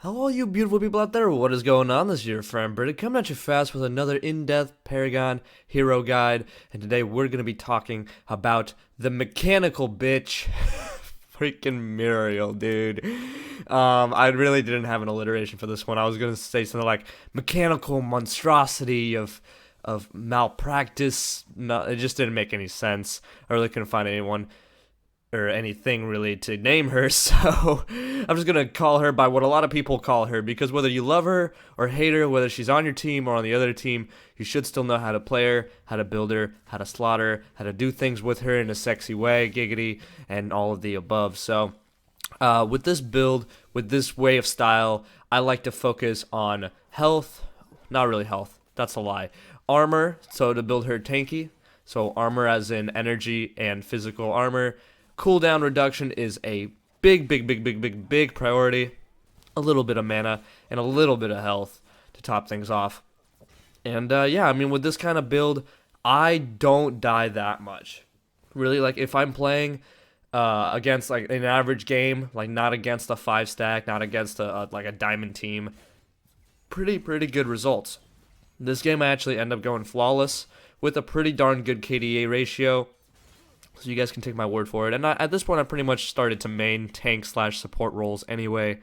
Hello, you beautiful people out there. What is going on this year, friend Britta? Coming at you fast with another in-depth Paragon hero guide. And today we're going to be talking about the mechanical bitch, freaking Muriel, dude. I really didn't have an alliteration for this one. I was going to say something like mechanical monstrosity of malpractice. No, it just didn't make any sense. I really couldn't find anyone or anything really to name her, so I'm just gonna call her by what a lot of people call her, because whether you love her or hate her, whether she's on your team or on the other team, you should still know how to play her, how to build her, how to slot her, how to do things with her in a sexy way, giggity, and all of the above. So with this build, with this way of style, I like to focus on health, not really health, that's a lie, armor, so to build her tanky, so armor as in energy and physical armor. Cooldown reduction is a big priority. A little bit of mana and a little bit of health to top things off. And yeah, I mean, with this kind of build, I don't die that much. Really, like if I'm playing against like an average game, like not against a 5-stack, not against like a diamond team, pretty good results. This game I actually end up going flawless with a pretty darn good KDA ratio. So you guys can take my word for it. And at this point, I pretty much started to main tank/support roles anyway.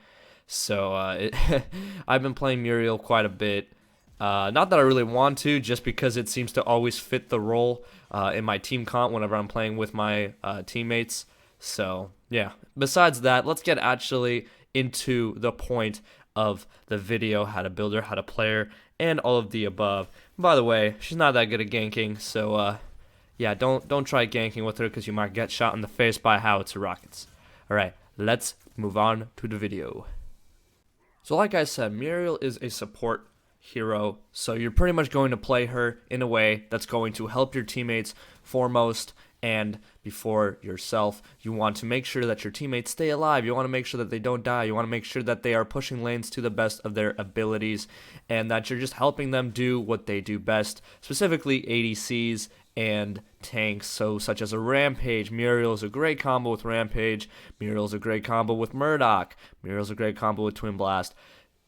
So I've been playing Muriel quite a bit. Not that I really want to, just because it seems to always fit the role in my team comp whenever I'm playing with my teammates. So yeah, besides that, let's get actually into the point of the video, how to build her, how to play her, and all of the above. By the way, she's not that good at ganking, so yeah, don't try ganking with her because you might get shot in the face by howitzer rockets. Alright, let's move on to the video. So like I said, Muriel is a support hero, so you're pretty much going to play her in a way that's going to help your teammates foremost and before yourself. You want to make sure that your teammates stay alive. You want to make sure that they don't die. You want to make sure that they are pushing lanes to the best of their abilities and that you're just helping them do what they do best, specifically ADCs and tanks, so such as a Rampage. Muriel is a great combo with Rampage. Muriel is a great combo with Murdoch. Muriel is a great combo with Twin Blast,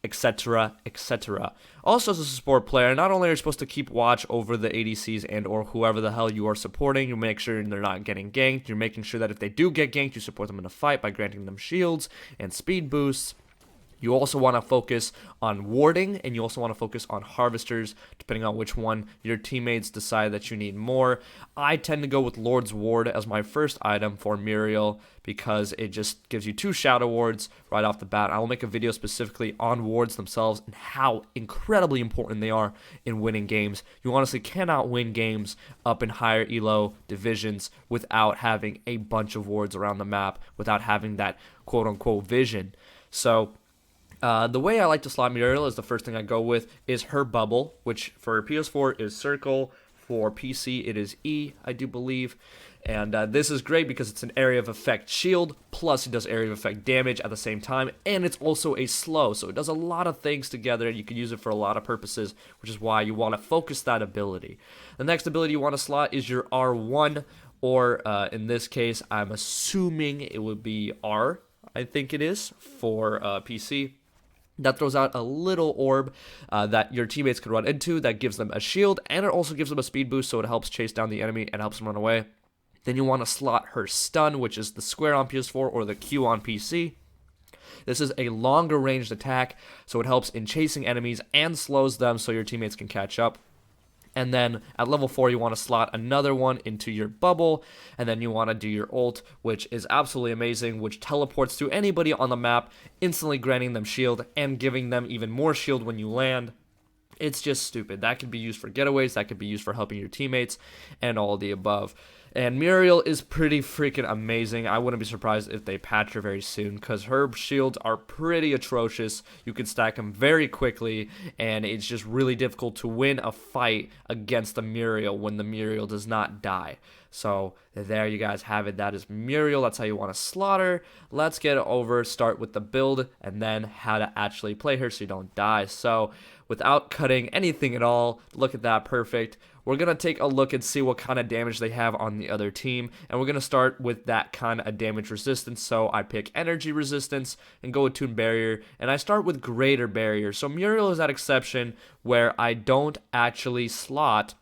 etc., etc. Also, as a support player, not only are you supposed to keep watch over the ADCs and or whoever the hell you are supporting, you make sure they're not getting ganked. You're making sure that if they do get ganked, you support them in a fight by granting them shields and speed boosts. You also want to focus on warding, and you also want to focus on harvesters, depending on which one your teammates decide that you need more. I tend to go with Lord's Ward as my first item for Muriel because it just gives you 2 Shadow Wards right off the bat. I will make a video specifically on wards themselves and how incredibly important they are in winning games. You honestly cannot win games up in higher elo divisions without having a bunch of wards around the map, without having that quote-unquote vision. So the way I like to slot Muriel is the first thing I go with is her bubble, which for PS4 is circle, for PC it is E, I do believe. And this is great because it's an area of effect shield, plus it does area of effect damage at the same time, and it's also a slow, so it does a lot of things together, and you can use it for a lot of purposes, which is why you want to focus that ability. The next ability you want to slot is your R1, or in this case, I'm assuming it would be R, I think it is, for PC. That throws out a little orb that your teammates could run into that gives them a shield, and it also gives them a speed boost, so it helps chase down the enemy and helps them run away. Then you want to slot her stun, which is the square on PS4 or the Q on PC. This is a longer ranged attack, so it helps in chasing enemies and slows them so your teammates can catch up. And then at level 4, you want to slot another one into your bubble, and then you want to do your ult, which is absolutely amazing, which teleports to anybody on the map, instantly granting them shield and giving them even more shield when you land. It's just stupid. That could be used for getaways, that could be used for helping your teammates, and all of the above. And Muriel is pretty freaking amazing. I wouldn't be surprised if they patch her very soon because her shields are pretty atrocious. You can stack them very quickly, and it's just really difficult to win a fight against the Muriel when the Muriel does not die. So there you guys have it. That is Muriel. That's how you want to slaughter. Let's get over, start with the build, and then how to actually play her so you don't die. So without cutting anything at all, look at that, perfect. we're going to take a look and see what kind of damage they have on the other team, and we're going to start with that kind of damage resistance. So I pick energy resistance and go with Toon Barrier, and I start with greater barrier. So Muriel is that exception where I don't actually slot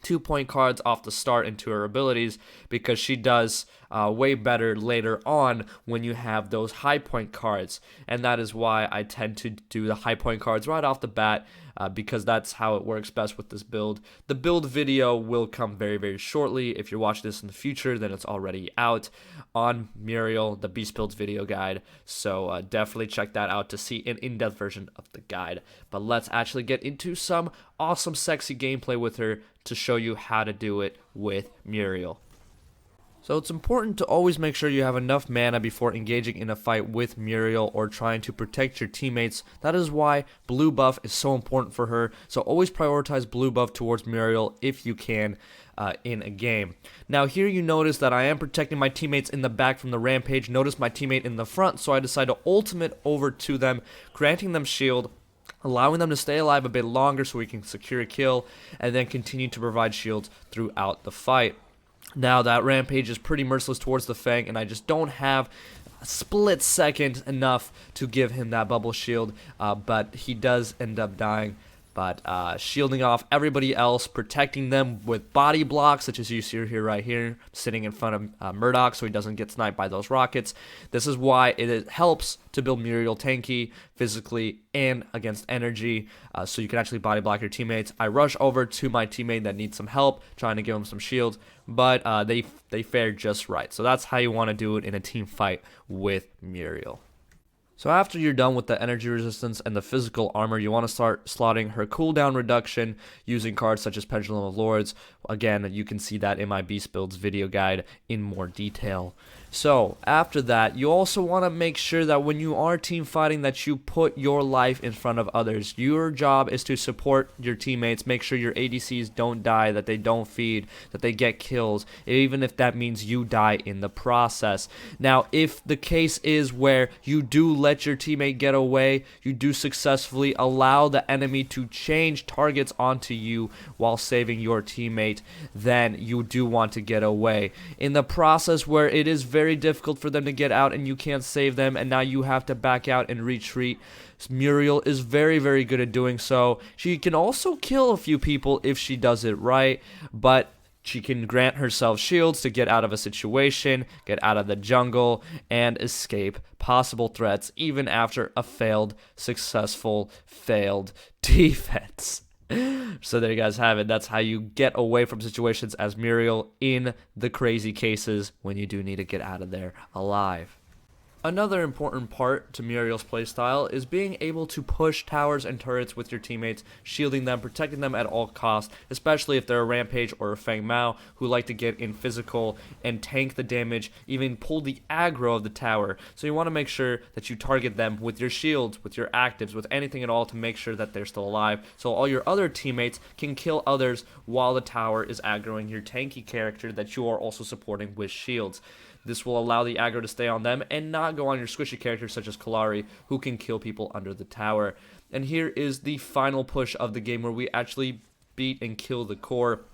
2-point cards off the start into her abilities, because she does way better later on when you have those high point cards, and that is why I tend to do the high point cards right off the bat, because that's how it works best with this build. The build video will come very, very shortly. If you're watching this in the future, then it's already out on Muriel, the Beast Builds video guide, so definitely check that out to see an in-depth version of the guide. But let's actually get into some awesome sexy gameplay with her to show you how to do it with Muriel. So it's important to always make sure you have enough mana before engaging in a fight with Muriel or trying to protect your teammates. That is why blue buff is so important for her, so always prioritize blue buff towards Muriel if you can in a game. Now here you notice that I am protecting my teammates in the back from the rampage. Notice my teammate in the front, so I decide to ultimate over to them, granting them shield, allowing them to stay alive a bit longer so we can secure a kill, and then continue to provide shields throughout the fight. Now that rampage is pretty merciless towards the Fang, and I just don't have a split second enough to give him that bubble shield, but he does end up dying. But shielding off everybody else, protecting them with body blocks, such as you see here right here, sitting in front of Murdoch so he doesn't get sniped by those rockets. This is why it helps to build Muriel tanky, physically, and against energy, so you can actually body block your teammates. I rush over to my teammate that needs some help, trying to give him some shields, but they fared just right. So that's how you want to do it in a team fight with Muriel. So after you're done with the energy resistance and the physical armor, you want to start slotting her cooldown reduction using cards such as Pendulum of Lords. Again, you can see that in my Beast Builds video guide in more detail. So after that, you also want to make sure that when you are team fighting that you put your life in front of others. Your job is to support your teammates, make sure your ADCs don't die, that they don't feed, that they get kills, even if that means you die in the process. Now, if the case is where you do let your teammate get away, you do successfully allow the enemy to change targets onto you while saving your teammate, then you do want to get away. In the process where it is very difficult for them to get out and you can't save them, and now you have to back out and retreat, Muriel is very, very good at doing so. She can also kill a few people if she does it right, but she can grant herself shields to get out of a situation, get out of the jungle, and escape possible threats even after a failed defense. So there you guys have it. That's how you get away from situations as Muriel in the crazy cases when you do need to get out of there alive. Another important part to Muriel's playstyle is being able to push towers and turrets with your teammates, shielding them, protecting them at all costs, especially if they're a Rampage or a Fang Mao who like to get in physical and tank the damage, even pull the aggro of the tower. So you want to make sure that you target them with your shields, with your actives, with anything at all to make sure that they're still alive, so all your other teammates can kill others while the tower is aggroing your tanky character that you are also supporting with shields. This will allow the aggro to stay on them and not go on your squishy characters such as Kalari, who can kill people under the tower. And here is the final push of the game where we actually beat and kill the core.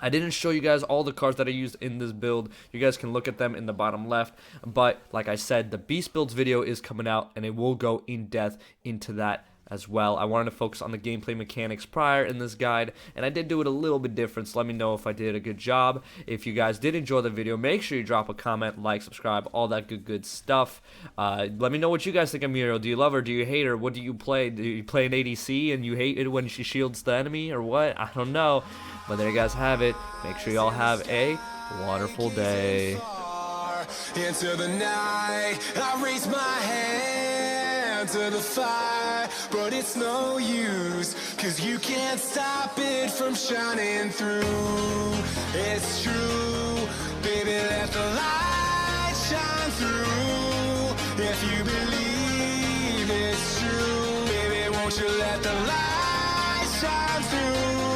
I didn't show you guys all the cards that I used in this build. You guys can look at them in the bottom left. But like I said, the Beast Builds video is coming out and it will go in depth into that as well. I wanted to focus on the gameplay mechanics prior in this guide, and I did do it a little bit different, so let me know if I did a good job. If you guys did enjoy the video, make sure you drop a comment, like, subscribe, all that good stuff. Let me know what you guys think of Muriel. Do you love her? Do you hate her? What do you play? Do you play an ADC and you hate it when she shields the enemy, or what? I don't know. But there you guys have it. Make sure you all have a wonderful day. Into the night, I raise my hand to the fire, but it's no use, 'cause you can't stop it from shining through. It's true, baby, let the light shine through. If you believe it's true, baby, won't you let the light shine through?